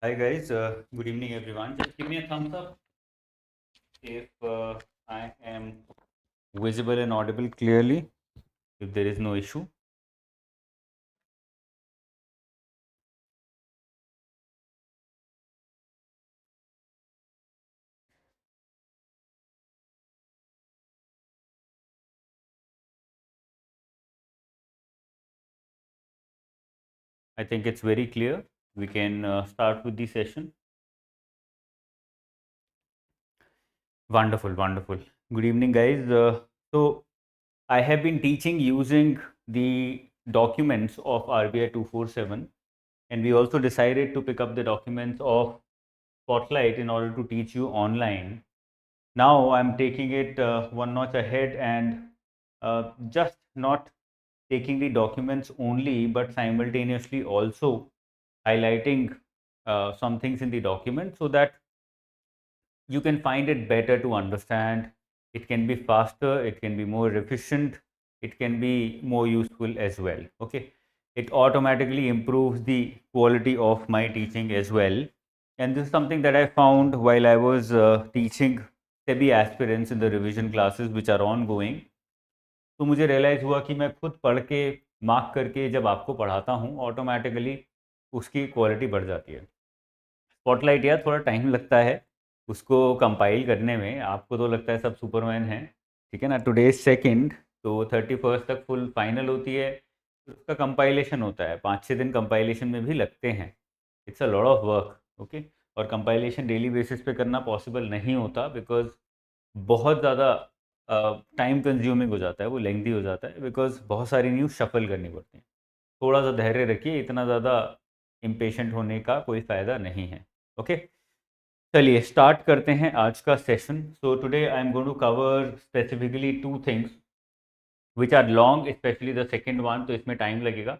Hi guys, good evening everyone. Just give me a thumbs up if I am visible and audible clearly, if there is no issue. I think it's very clear. We can start with the session. Wonderful, wonderful. Good evening guys. So I have been teaching using the documents of RBI 247, and we also decided to pick up the documents of Spotlight in order to teach you online. Now I'm taking it one notch ahead and just not taking the documents only, but simultaneously also highlighting some things in the document so that you can find it better to understand. It can be faster, it can be more efficient, it can be more useful as well. Okay, it automatically improves the quality of my teaching as well. And this is something that I found while I was teaching SEBI aspirants in the revision classes which are ongoing. तो मुझे realise हुआ कि मैं खुद पढ़ के mark करके जब आपको पढ़ाता हूँ ऑटोमेटिकली उसकी क्वालिटी बढ़ जाती है। स्पॉटलाइट यार थोड़ा टाइम लगता है उसको कंपाइल करने में, आपको तो लगता है सब सुपरमैन हैं, ठीक है ना? टुडे इज़ सेकंड, तो 31st तक फुल फाइनल होती है, फिर उसका कंपाइलेशन होता है, 5-6 दिन कंपाइलेशन में भी लगते हैं। It's a lot of work, okay? और कंपाइलेशन डेली बेसिस पे करना पॉसिबल नहीं होता बिकॉज़ बहुत ज़्यादा टाइम कंज्यूमिंग हो जाता है, वो लेंथी हो जाता है बिकॉज़ बहुत सारी न्यूज़ शफ़ल करनी पड़ती है। थोड़ा-सा धैर्य रखिए, इतना ज़्यादा इम्पेशेंट होने का कोई फ़ायदा नहीं है। ओके, चलिए स्टार्ट करते हैं आज का session. So today I am going to cover specifically 2 things which are long, specially the second one, तो इसमें टाइम लगेगा।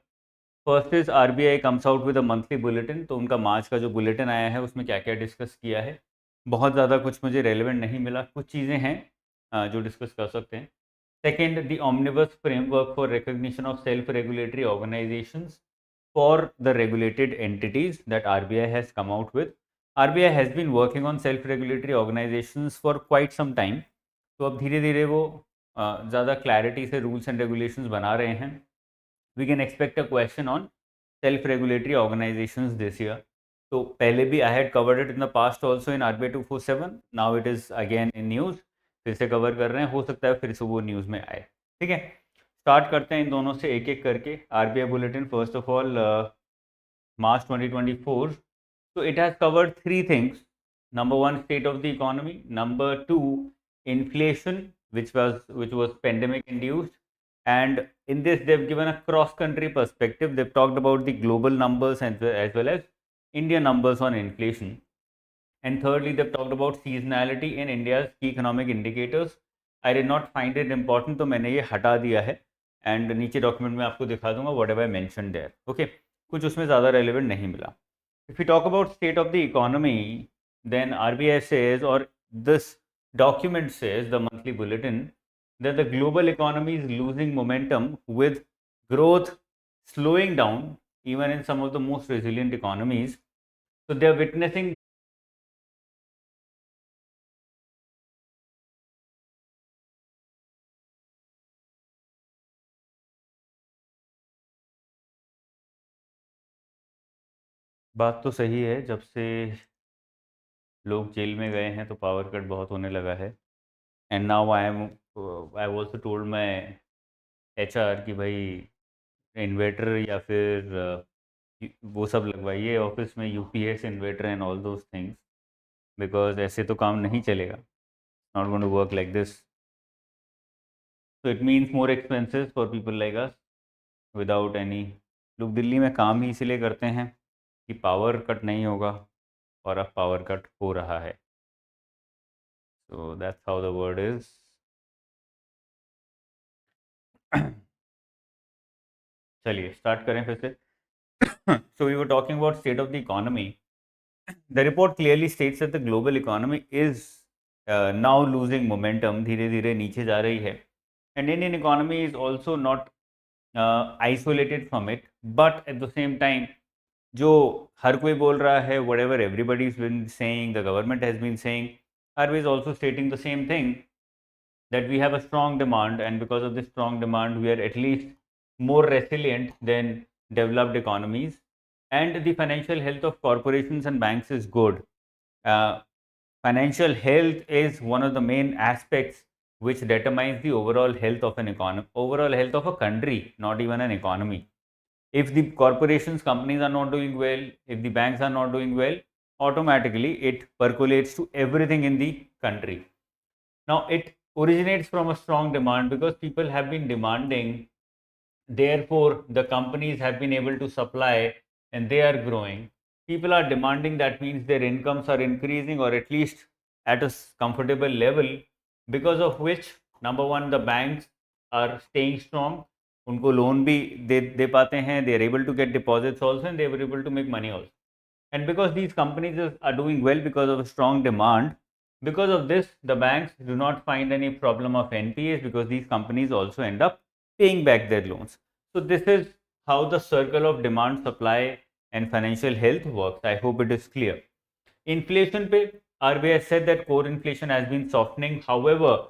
First is RBI comes out with a monthly bulletin, तो उनका मार्च का जो बुलेटिन आया है उसमें क्या-क्या डिस्कस किया है। बहुत ज़्यादा कुछ मुझे रेलेवेंट नहीं मिला, कुछ चीज़ें हैं जो डिस्कस कर सकते हैं। Second, the omnibus framework for recognition of self-regulatory organizations for the regulated entities that RBI has come out with. RBI has been working on self-regulatory organizations for quite some time. तो अब धीरे धीरे वो ज़्यादा clarity से rules and regulations बना रहे हैं. We can expect a question on self-regulatory organizations this year. तो पहले भी I had covered it in the past also in RBI 247. Now it is again in news. फिर से कवर कर रहे हैं, हो सकता है फिर से वो न्यूज़ में आए. ठीक है, स्टार्ट करते हैं इन दोनों से एक एक करके. RBI bulletin first of all March 2024. So it has covered three things. Number one, state of the economy. Number two, inflation, which was pandemic induced. And in this, they've given a cross-country perspective. They've talked about the global numbers as well as India numbers on inflation. And thirdly, they've talked about seasonality in India's key economic indicators. I did not find it important, तो मैंने ये हटा दिया है. And नीचे document में आपको दिखा दूंगा whatever I mention there. Okay, कुछ उसमें ज़्यादा रेलिवेंट नहीं मिला. If we talk about state of the economy, then RBI says, or this document says, the monthly bulletin, that the global economy is losing momentum with growth slowing down even in some of the most resilient economies. So they are witnessing. बात तो सही है, जब से लोग jail में गए हैं तो पावर कट बहुत होने लगा है. And now I also told my HR कि भाई इन्वर्टर या फिर वो सब लगवाइए ऑफिस में, UPS inverter and all those things, because ऐसे तो काम नहीं चलेगा. Not going to work like this. So it means more expenses for people like us without any. लोग दिल्ली में काम ही इसीलिए करते हैं कि पावर कट नहीं होगा, और अब पावर कट हो रहा है. So that's how the word is. चलिए स्टार्ट करें फिर से. So we were talking about state of the economy. The report clearly states that the global economy is now losing momentum. धीरे धीरे नीचे जा रही है. And Indian economy is also not isolated from it, but at the same time जो हर कोई बोल रहा है, whatever everybody has been saying, the government has been saying, RBI is also stating the same thing, that we have a strong demand, and because of this strong demand, we are at least more resilient than developed economies, and the financial health of corporations and banks is good. Financial health is one of the main aspects which determines the overall health of an economy, overall health of a country, not even an economy. If the corporations, companies are not doing well, if the banks are not doing well, automatically it percolates to everything in the country. Now, it originates from a strong demand because people have been demanding, therefore, the companies have been able to supply and they are growing. People are demanding, that means their incomes are increasing or at least at a comfortable level, because of which, number one, the banks are staying strong. उनको loan भी दे पाते हैं, they are able to get deposits also, and they were able to make money also. And because these companies are doing well because of a strong demand, because of this, the banks do not find any problem of NPAs, because these companies also end up paying back their loans. So this is how the circle of demand, supply and financial health works. I hope it is clear. Inflation pe, RBI said that core inflation has been softening. However,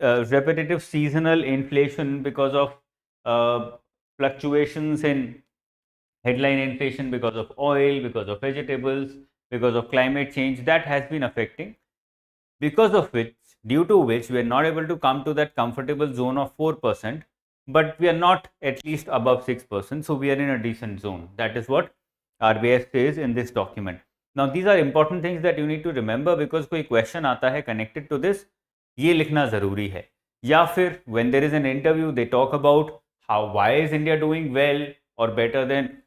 repetitive seasonal inflation because of fluctuations in headline inflation, because of oil, because of vegetables, because of climate change, that has been affecting, because of which, due to which, we are not able to come to that comfortable zone of 4%, but we are not at least above 6%, so we are in a decent zone. That is what RBI says in this document. Now, these are important things that you need to remember, because कोई question आता है connected to this, ये लिखना ज़रूरी है. या फिर when there is an interview, they talk about why is India doing well or better than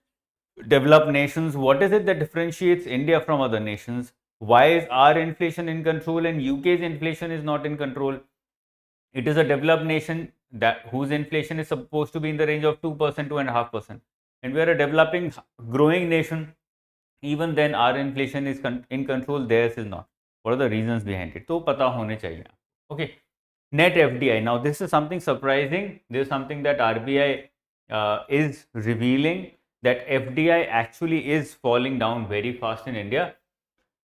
developed nations. What is it that differentiates India from other nations? Why is our inflation in control and UK's inflation is not in control? It is a developed nation that whose inflation is supposed to be in the range of 2%, 2.5%, and we are a developing, growing nation. Even then, our inflation is in control, theirs is not. What are the reasons behind it? तो पता होने चाहिए. Okay, net FDI. Now, this is something surprising. This is something that RBI is revealing, that FDI actually is falling down very fast in India.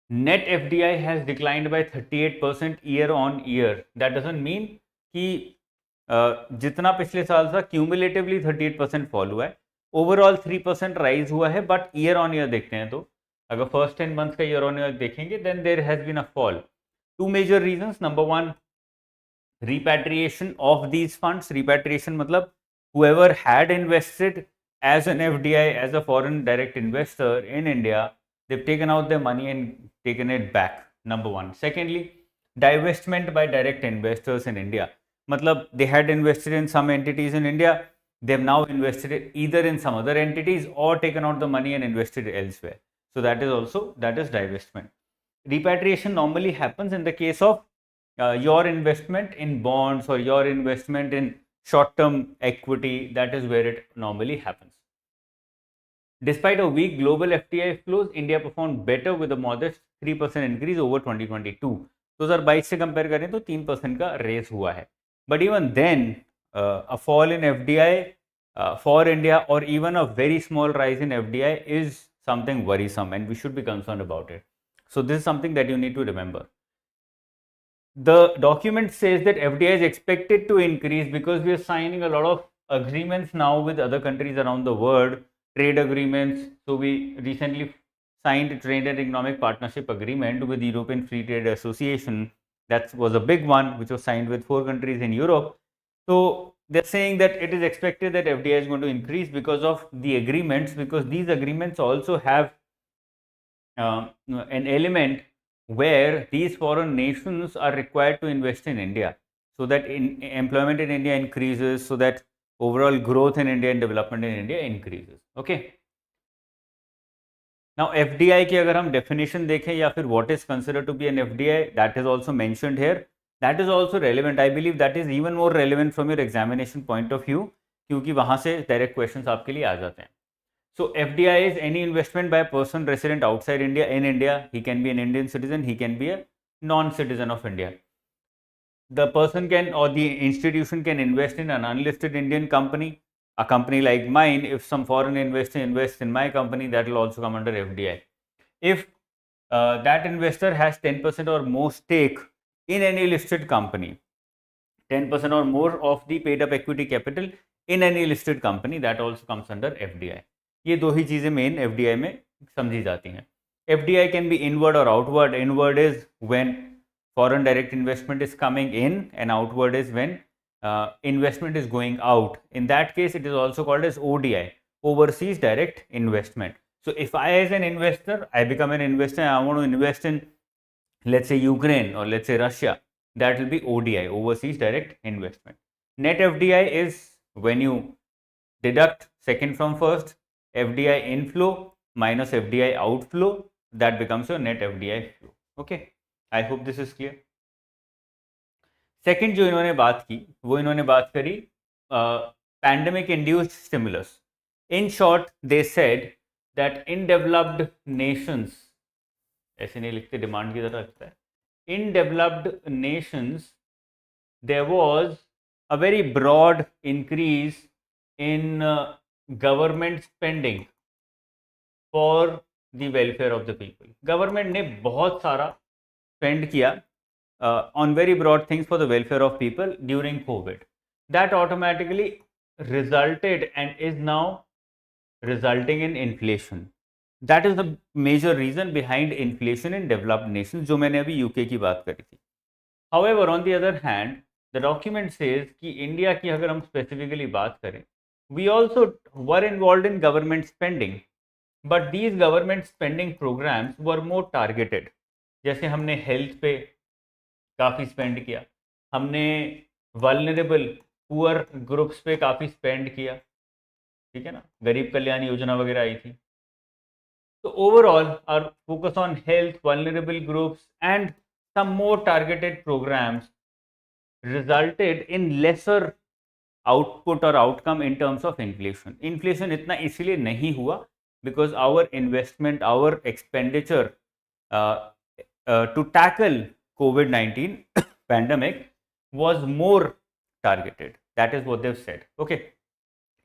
Net FDI has declined by 38% year on year. That doesn't mean कि जितना पिछले साल था cumulatively 38% fall हुआ है, overall 3% rise हुआ है, but year on year देखते हैं तो अगर फर्स्ट 10 मंथ्स का ईयर ऑन ईयर देखेंगे, then there has been a fall. Two major reasons. Number one, repatriation of these funds. Repatriation matlab whoever had invested as an FDI, as a foreign direct investor in India, they've taken out their money and taken it back. Number one. Secondly, divestment by direct investors in India. Matlab they had invested in some entities in India, they've now invested either in some other entities or taken out the money and invested elsewhere. So that is divestment. Repatriation normally happens in the case of your investment in bonds or your investment in short-term equity. That is where it normally happens. Despite a weak global FDI flows, India performed better with a modest 3% increase over 2022. 2022 से compare करें तो 3% का race हुआ है. But even then, a fall in FDI for India, or even a very small rise in FDI, is something worrisome, and we should be concerned about it. So this is something that you need to remember. The document says that FDI is expected to increase because we are signing a lot of agreements now with other countries around the world, trade agreements. So we recently signed a trade and economic partnership agreement with the European Free Trade Association. That was a big one, which was signed with 4 countries in Europe. So they're saying that it is expected that FDI is going to increase because of the agreements, because these agreements also have an element where these foreign nations are required to invest in India, so that employment in India increases, so that overall growth in India and development in India increases. Okay. Now FDI की अगर हम definition देखें, या फिर what is considered to be an FDI, that is also mentioned here. That is also relevant. I believe that is even more relevant from your examination point of view, क्योंकि वहाँ से direct questions आपके लिए आ जाते हैं. So FDI is any investment by a person resident outside India in India. He can be an Indian citizen, he can be a non-citizen of India. The person can, or the institution can invest in an unlisted Indian company a company like mine, if some foreign investor invests in my company, that will also come under FDI. If that investor has 10% or more stake in any listed company, 10% or more of the paid up equity capital in any listed company, that also comes under FDI. ये दो ही चीजें main FDI में समझी जाती हैं. FDI can be inward or outward. Inward is when foreign direct investment is coming in, and outward is when investment is going out. In that case, it is also called as ODI, overseas direct investment. So if I, as an investor, I become an investor and I want to invest in, let's say, Ukraine or let's say Russia, that will be ODI, overseas direct investment. Net FDI is when you deduct second from first, FDI inflow minus FDI outflow, that becomes your net FDI flow. Okay, I hope this is clear. Second जो इन्होंने बात की वो इन्होंने बात करी pandemic induced stimulus. In short they said that in developed nations, ऐसे नहीं लिखते, डिमांड की तरह लगता है, in developed nations there was a very broad increase in government spending for the welfare of the people. Government ने बहुत सारा स्पेंड किया on very broad things for the welfare of people during COVID. That automatically resulted and is now resulting in inflation. That is the major reason behind inflation in developed nations, जो मैंने अभी UK की बात करी थी. However, on the other hand, the document says कि India की अगर हम specifically बात करें, we also were involved in government spending, but these government spending programs were more targeted. जैसे हमने हेल्थ पे काफ़ी स्पेंड किया, हमने वल्नरेबल पुअर ग्रुप्स पे काफ़ी स्पेंड किया, ठीक है ना, गरीब कल्याण योजना वगैरह आई थी. तो overall our focus on health, vulnerable groups and some more targeted programs resulted in lesser output और outcome in terms of inflation. Inflation इतना इसीलिए नहीं हुआ because our investment, our expenditure to tackle COVID-19 pandemic was more targeted. That is what they've said. Okay.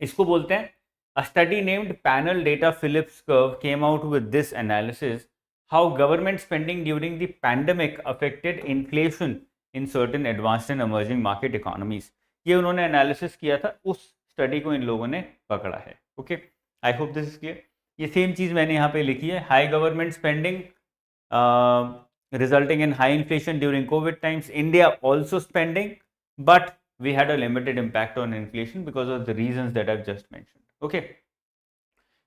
इसको बोलते हैं a study named Panel Data Phillips Curve came out with this analysis how government spending during the pandemic affected inflation in certain advanced and emerging market economies. ये उन्होंने analysis किया था, उस study को इन लोगों ने पकड़ा है. Okay. I hope this is clear. ये same चीज़ मैंने यहाँ पे लिखी है. High government spending resulting in high inflation during COVID times. India also spending, but we had a limited impact on inflation because of the reasons that I've just mentioned. Okay.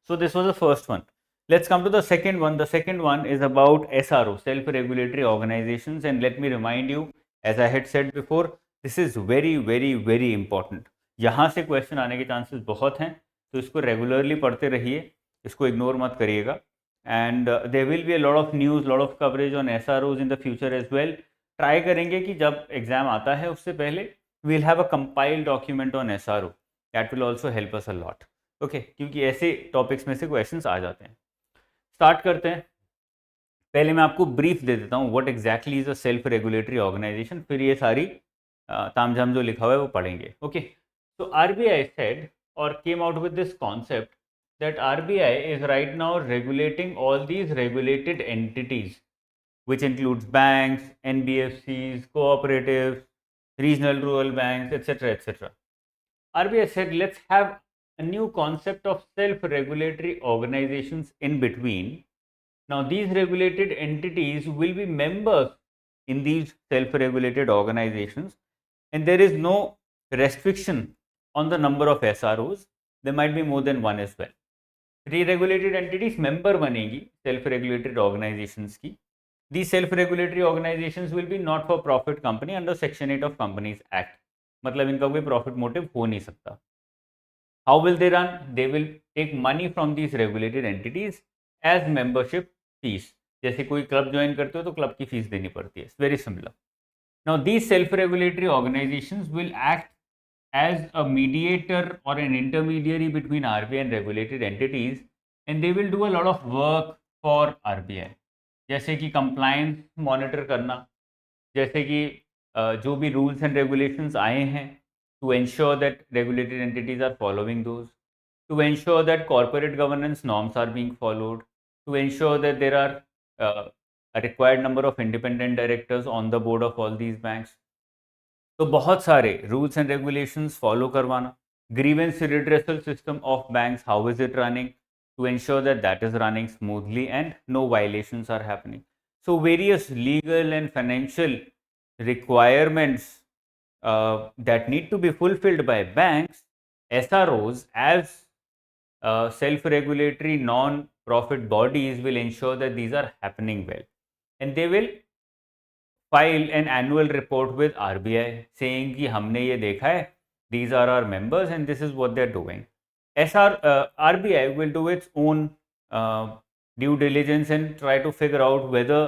So this was the first one. Let's come to the second one. The second one is about SRO, self-regulatory organizations. And let me remind you, as I had said before, this is very, very, very important. यहाँ से question आने के chances बहुत हैं, तो इसको regularly पढ़ते रहिए, इसको इग्नोर मत करिएगा. And there will be a lot of news, lot of coverage on SROs in the future as well. Try करेंगे कि जब एग्जाम आता है उससे पहले we'll have a compiled document on SRO. That will also help us a lot. Okay, क्योंकि ऐसे topics में से क्वेश्चंस आ जाते हैं. स्टार्ट करते हैं. पहले मैं आपको ब्रीफ दे देता हूँ what exactly is a self regulatory organisation, फिर ये सारी तामझाम जो लिखा हुआ है वो पढ़ेंगे. Okay. So RBI said or came out with this concept that RBI is right now regulating all these regulated entities, which includes banks, NBFCs, cooperatives, regional rural banks, etc., etc. RBI said, let's have a new concept of self-regulatory organizations in between. Now, these regulated entities will be members in these self-regulated organizations, and there is no restriction on the number of SROs. There might be more than one as well. Re-regulated entities member बनेगी self-regulated organizations की. These self-regulatory organizations will be not for profit company under Section 8 of Companies Act. मतलब इनका कोई profit motive हो नहीं सकता. How will they run? They will take money from these regulated entities as membership fees. जैसे कोई club join करते हो तो क्लब की फीस देनी पड़ती है. It's very similar. Now these self-regulatory organizations will act as a mediator or an intermediary between RBI and regulated entities, and they will do a lot of work for RBI. जैसे कि compliance monitor करना, जैसे कि जो भी rules and regulations आए हैं to ensure that regulated entities are following those, to ensure that corporate governance norms are being followed, to ensure that there are a required number of independent directors on the board of all these banks. तो बहुत सारे rules and regulations follow करवाना, grievance redressal system of banks, how is it running, to ensure that that is running smoothly and no violations are happening. So various legal and financial requirements that need to be fulfilled by banks, SROs as self-regulatory non-profit bodies will ensure that these are happening well, and they will file an annual report with RBI saying कि हमने ये देखा है, these are our members and this is what they're doing. RBI will do its own due diligence and try to figure out whether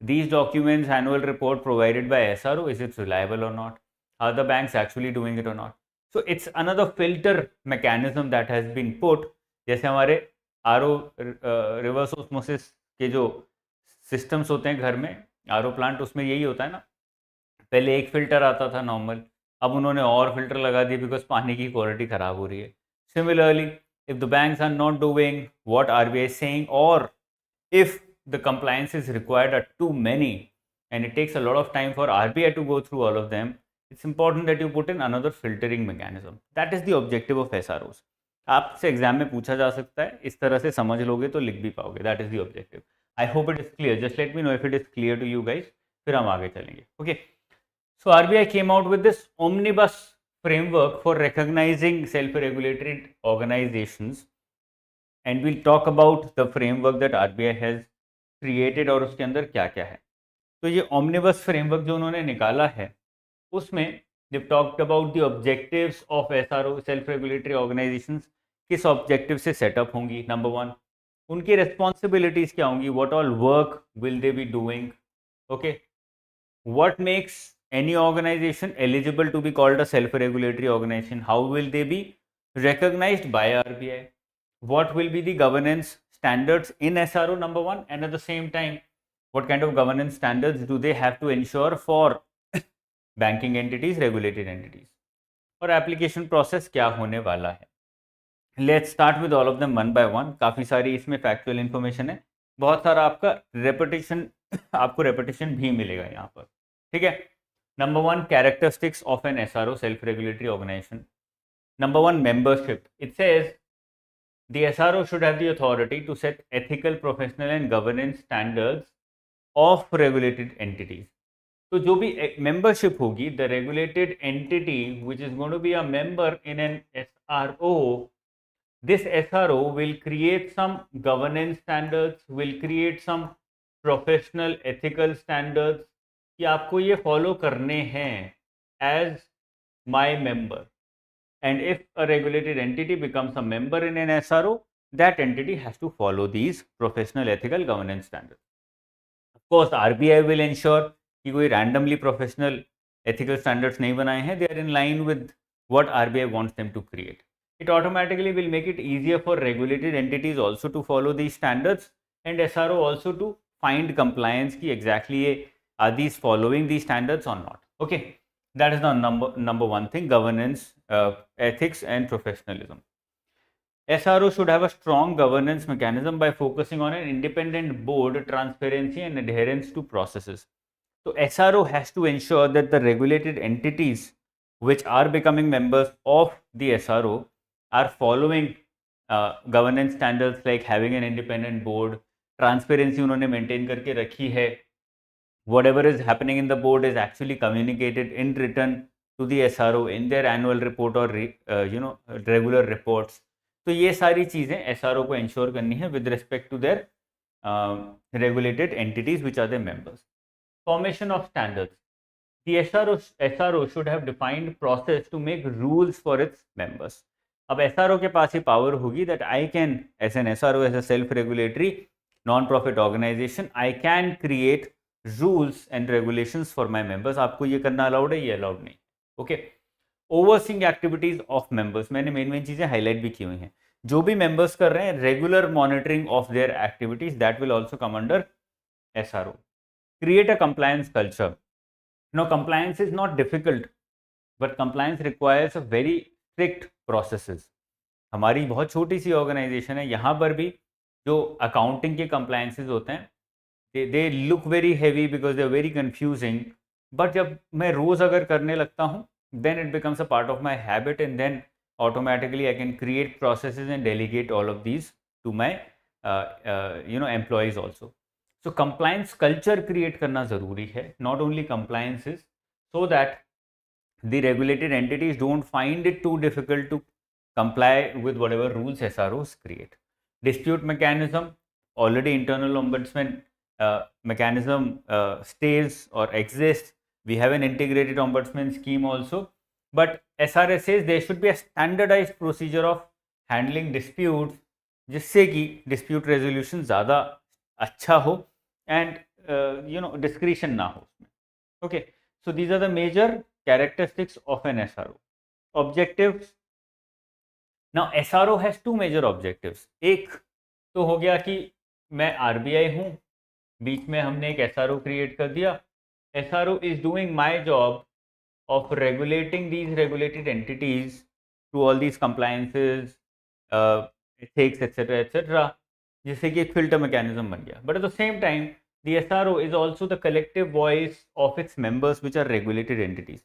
these documents, annual report provided by SRO, is it reliable or not? Are the banks actually doing it or not? So it's another filter mechanism that has been put. जैसे हमारे RO reverse osmosis के जो systems होते हैं घर में, RO plant, उसमें यही होता है ना, पहले एक फिल्टर आता था नॉर्मल, अब उन्होंने और फिल्टर लगा दिए बिकॉज पानी की क्वालिटी खराब हो रही है. Similarly, if the banks are not doing what RBI is saying, or if the compliance is required are too many and it takes a lot of time for RBI to go through all of them, it's important that you put in another filtering mechanism. That is the objective of SROs. आपसे exam में पूछा जा सकता है, इस तरह से समझ लोगे तो लिख भी पाओगे. That is the objective. I hope it is clear. Just let me know if it is clear to you guys. फिर हम आगे चलेंगे. Okay. So RBI came out with this omnibus framework for recognizing self-regulatory organizations, and we'll talk about the framework that RBI has created और उसके अंदर क्या क्या है. तो ये omnibus framework जो उन्होंने निकाला है, उसमें they've talked about the objectives of SRO, self-regulatory organizations, किस objective से setup होंगी. Number one, उनकी responsibilities क्या होंगी, what all work will they be doing, okay, what makes any organization eligible to be called a self-regulatory organization, how will they be recognized by RBI, what will be the governance standards in SRO, number one, and at the same time, what kind of governance standards do they have to ensure for banking entities, regulated entities, और application process क्या होने वाला है. Let's start with all of them one by one. काफ़ी सारी इसमें factual information है, बहुत सारा आपका repetition, आपको repetition भी मिलेगा यहाँ पर, ठीक है. Number one, characteristics of an SRO, self-regulatory organization. Number one, membership. It says the SRO should have the authority to set ethical, professional and governance standards of regulated entities. तो जो भी membership होगी, the regulated entity which is going to be a member in an SRO, this SRO will create some governance standards, will create some professional ethical standards कि आपको ये follow करने हैं as my member, and if a regulated entity becomes a member in an SRO, that entity has to follow these professional ethical governance standards. Of course, RBI will ensure कि कोई randomly professional ethical standards नहीं बनाए हैं, they are in line with what RBI wants them to create. It automatically will make it easier for regulated entities also to follow these standards and SRO also to find compliance कि exactly are these following these standards or not. Okay, that is the number one thing, governance, ethics and professionalism. SRO should have a strong governance mechanism by focusing on an independent board, transparency and adherence to processes. So SRO has to ensure that the regulated entities which are becoming members of the SRO are following governance standards like having an independent board, transparency उन्होंने maintain करके रखी है, whatever is happening in the board is actually communicated in written to the SRO in their annual report or regular reports. तो ये सारी चीज़ें SRO को ensure करनी है with respect to their regulated entities which are their members. Formation of standards. The SRO should have defined process to make rules for its members. अब SRO के पास ये power होगी that I can, as an SRO, as a self-regulatory non-profit organization, I can create rules and regulations for my members. आपको ये करना allowed है, ये allowed नहीं. Okay. Overseeing activities of members, मैंने मेन चीजें हाईलाइट भी की हुई हैं. जो भी मेंबर्स कर रहे हैं, regular monitoring of their activities, that will also come under SRO. Create a compliance culture. No, compliance is not difficult. But compliance requires a very strict processes. हमारी बहुत छोटी सी ऑर्गेनाइजेशन है, यहाँ पर भी जो अकाउंटिंग के कंप्लायंसेस होते हैं they look very heavy because they are very confusing, but जब मैं रोज़ अगर करने लगता हूँ then it becomes a part of my habit, and then automatically I can create processes and delegate all of these to my employees also. So compliance culture create करना ज़रूरी है, not only compliances, so that the regulated entities don't find it too difficult to comply with whatever rules SROs create. Dispute mechanism, already internal ombudsman mechanism stays or exists. We have an integrated ombudsman scheme also, but SRS says there should be a standardized procedure of handling disputes, जिससे कि dispute resolution ज़्यादा अच्छा हो and discretion ना हो उसमें. Okay, so these are the major characteristics of an SRO. Objectives. Now SRO has two major objectives. एक तो हो गया कि मैं RBI हूँ, बीच में हमने एक SRO क्रिएट कर दिया. SRO is doing my job of regulating these regulated entities to all these compliances, ethics, etc., जिससे कि एक filter mechanism बन गया. But at the same time, the SRO is also the collective voice of its members, which are regulated entities.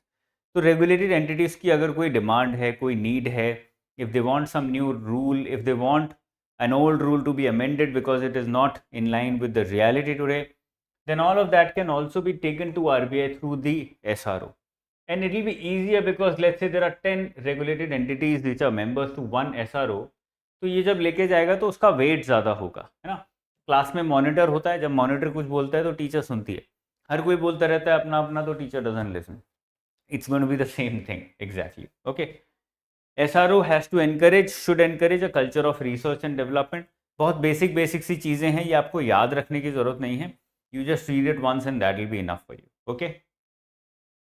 तो regulated entities की अगर कोई demand है, कोई need है, if they want some new rule, if they want an old rule to be amended because it is not in line with the reality today, then all of that can also be taken to RBI through the SRO. And it will be easier because let's say there are 10 regulated entities which are members to one SRO. तो ये जब लेके जाएगा तो उसका wait ज़्यादा होगा, है ना. क्लास में मॉनिटर होता है, जब मॉनिटर कुछ बोलता है तो टीचर सुनती है. हर कोई बोलता रहता है अपना अपना, तो teacher doesn't listen. It's going to be the same thing exactly. Okay. SRO has to should encourage a culture of research and development. बहुत बेसिक सी चीज़ें हैं, ये आपको याद रखने की ज़रूरत नहीं है. You just read it once and that will be enough for you. Okay.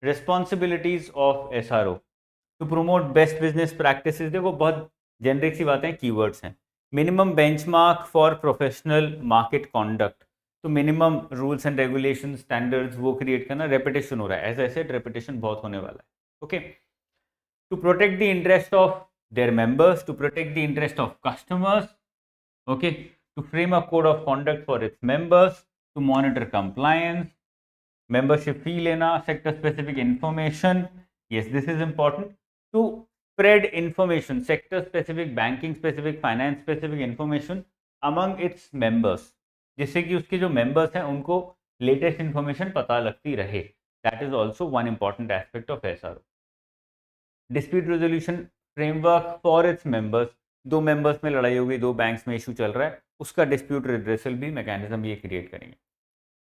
Responsibilities of SRO to promote best business practices. देखो बहुत जेनरिक सी बातें, कीवर्ड्स हैं. Minimum benchmark for professional market conduct, तो minimum rules and regulation standards वो create करना. Repetition हो रहा है, एज आई सेड रेपिटेशन बहुत होने वाला है. Okay. To protect the interest of their members, to protect the interest of customers. Okay. To frame a code of conduct for its members, to monitor compliance, membership fee लेना, sector specific information, yes this is important, to spread information, sector specific, banking specific, finance specific information among its members, जिससे कि उसके जो members हैं उनको latest information पता लगती रहे. That is also one important aspect of SRO. Dispute resolution framework for its members. दो members में लड़ाई हो गई, दो banks में issue चल रहा है, उसका dispute redressal भी mechanism ये create करेंगे.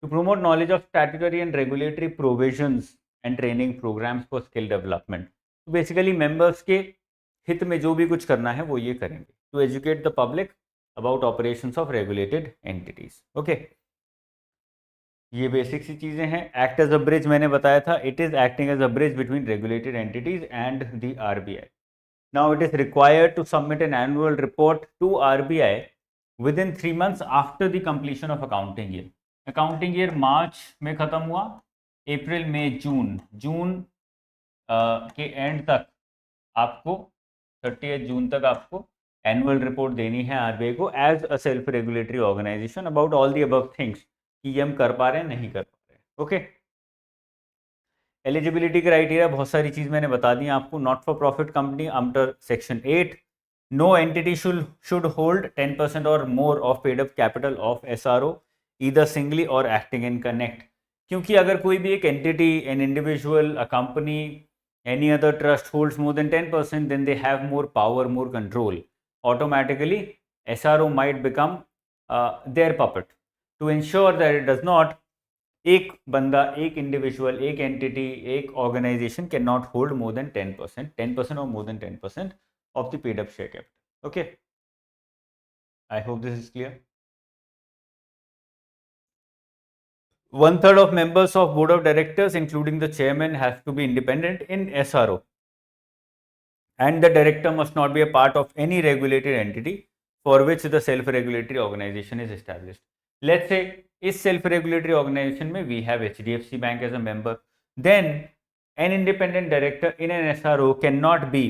To promote knowledge of statutory and regulatory provisions and training programs for skill development. तो basically members के हित में जो भी कुछ करना है वो ये करेंगे. To educate the public about operations of regulated entities. Okay. ये बेसिक सी चीज़ें हैं. Act as a bridge मैंने बताया था. It is acting as a bridge between regulated entities and the RBI. Now it is required to submit an annual report to RBI within 3 months after the completion of accounting year. Accounting year March में ख़त्म हुआ, अप्रैल मई जून के and तक आपको 30 जून तक आपको annual report देनी है आरबीआई को as a self regulatory organisation about all the above things कि ये हम कर पा रहे हैं नहीं कर पा रहे हैं. ओके. एलिजिबिलिटी क्राइटेरिया बहुत सारी चीज़ मैंने बता दी आपको. Not for profit company under section 8, no entity should hold 10% और more of paid up capital of SRO either singly or acting in connect. क्योंकि अगर कोई भी एक entity, an individual, a company, any other trust holds more than 10%, then they have more power, more control. Automatically, SRO might become their puppet. To ensure that it does not, एक बंदा, एक individual, एक entity, एक organization cannot hold more than 10%, 10% or more than 10% of the paid up share capital. Okay. I hope this is clear. 1/3 of members of board of directors, including the chairman, have to be independent in SRO, and the director must not be a part of any regulated entity for which the self-regulatory organization is established. Let's say इस self-regulatory organization में we have HDFC Bank as a member, then an independent director in an SRO cannot be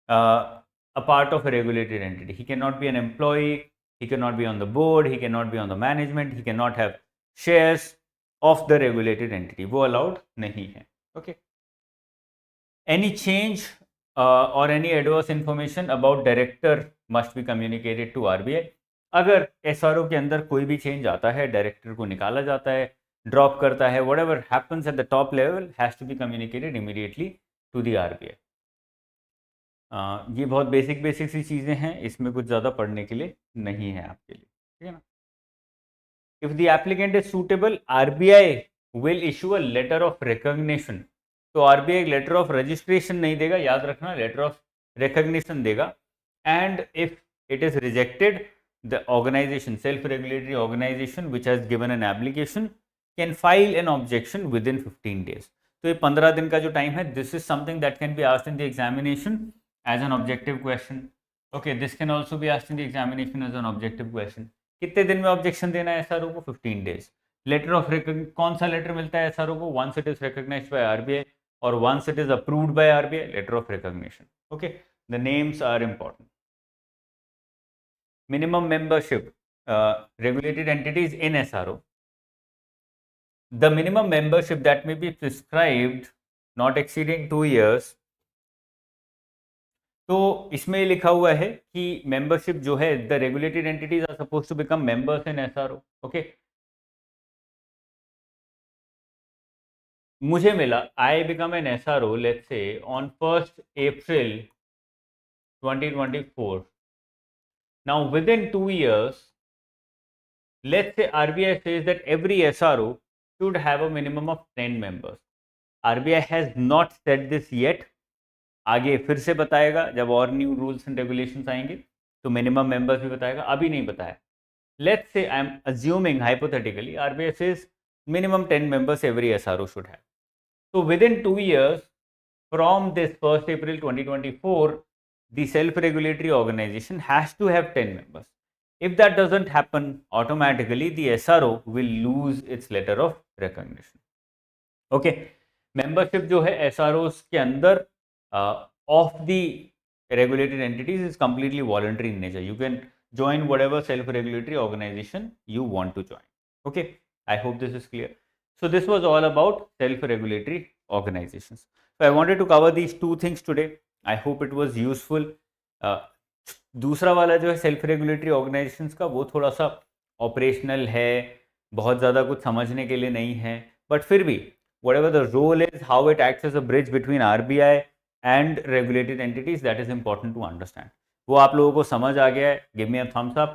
a part of a regulated entity. He cannot be an employee, he cannot be on the board, he cannot be on the management, he cannot have shares of the regulated entity. वो allowed नहीं है. Okay. Any change or any adverse information about director must be communicated to RBI. अगर SRO के अंदर कोई भी change आता है, डायरेक्टर को निकाला जाता है, ड्रॉप करता है, whatever happens at the top level has to be communicated immediately to the RBI. ये बहुत बेसिक सी चीज़ें हैं, इसमें कुछ ज़्यादा पढ़ने के लिए नहीं है आपके लिए, ठीक है ना. If the applicant is suitable, RBI will issue a letter of recognition. तो RBI लेटर ऑफ रजिस्ट्रेशन नहीं देगा, याद रखना, लेटर ऑफ रिकॉग्निशन देगा. And if it is rejected, the organisation, self regulatory organisation which has given an application can file an objection within 15 days. तो ये 15 दिन का जो टाइम है, this is something that can be asked in the examination as an objective question. Okay, this can also be asked in the examination as an objective question. कितने दिन में objection देना है SRO को? 15 days. लेटर ऑफ कौन सा letter मिलता है SRO को? once it is recognized by RBI or once it is approved by RBI, letter of recognition. Okay, the names are important. Minimum membership, regulated entities in SRO. The minimum membership that may be prescribed not exceeding 2 years. तो इसमें लिखा हुआ है कि membership जो है, the regulated entities are supposed to become members in SRO. Okay, मुझे मिला, I become an SRO let's say on 1st April 2024. Now within 2 years, let's say RBI says that every SRO should have a minimum of 10 members. RBI has not said this yet. आगे फिर से बताएगा जब और new rules and regulations आएंगे, तो minimum members भी बताएगा, अभी नहीं बताया. Let's say I am assuming hypothetically RBI says minimum 10 members every SRO should have. तो within 2 years from this 1st April 2024, the self regulatory organisation has to have 10 members. If that doesn't happen, automatically the SRO will lose its letter of recognition. Okay, membership जो है SROs के अंदर of the regulated entities is completely voluntary in nature. You can join whatever self-regulatory organization you want to join. Okay, I hope this is clear. So this was all about self-regulatory organizations. So I wanted to cover these two things today. I hope it was useful. दूसरा वाला जो है self-regulatory organizations का, वो थोड़ा सा operational है, बहुत ज़्यादा कुछ समझने के लिए नहीं है, but फिर भी whatever the role is, how it acts as a bridge between RBI and regulated entities, that is important to understand. वो आप लोगों को समझ आ गया है, give me a thumbs up.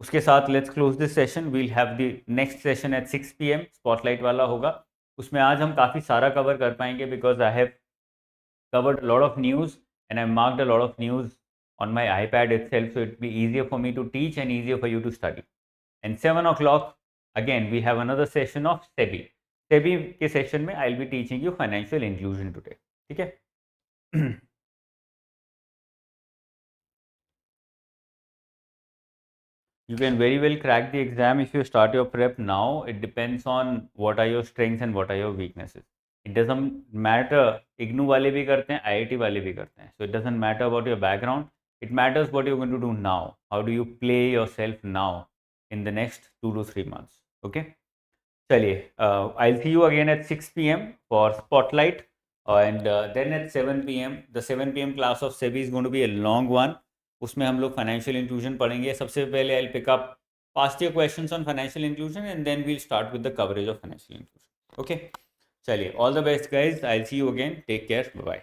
उसके साथ let's close this session. We'll have the next session at 6 PM, spotlight वाला होगा. उसमें आज हम काफ़ी सारा कवर कर पाएंगे because I have covered a lot of news and I marked a lot of news on my iPad itself, so it will be easier for me to teach and easier for you to study. And 7 o'clock again we have another session of SEBI. SEBI के session में I'll be teaching you financial inclusion today. ठीक है? You can very well crack the exam if you start your prep now. It depends on what are your strengths and what are your weaknesses. It doesn't matter. IGNU वाले भी करते हैं, IIT वाले भी करते हैं. So it doesn't matter about your background. It matters what you're going to do now. How do you play yourself now in the next 2 to 3 months? Okay. चलिए, I'll see you again at 6 PM for spotlight. And then at 7 PM, the 7 PM class of SEBI is going to be a long one. उसमें हम लोग financial inclusion पढ़ेंगे. सबसे पहले I'll pick up past year questions on financial inclusion and then we'll start with the coverage of financial inclusion. Okay, चलिए, all the best guys. I'll see you again. Take care. Bye bye.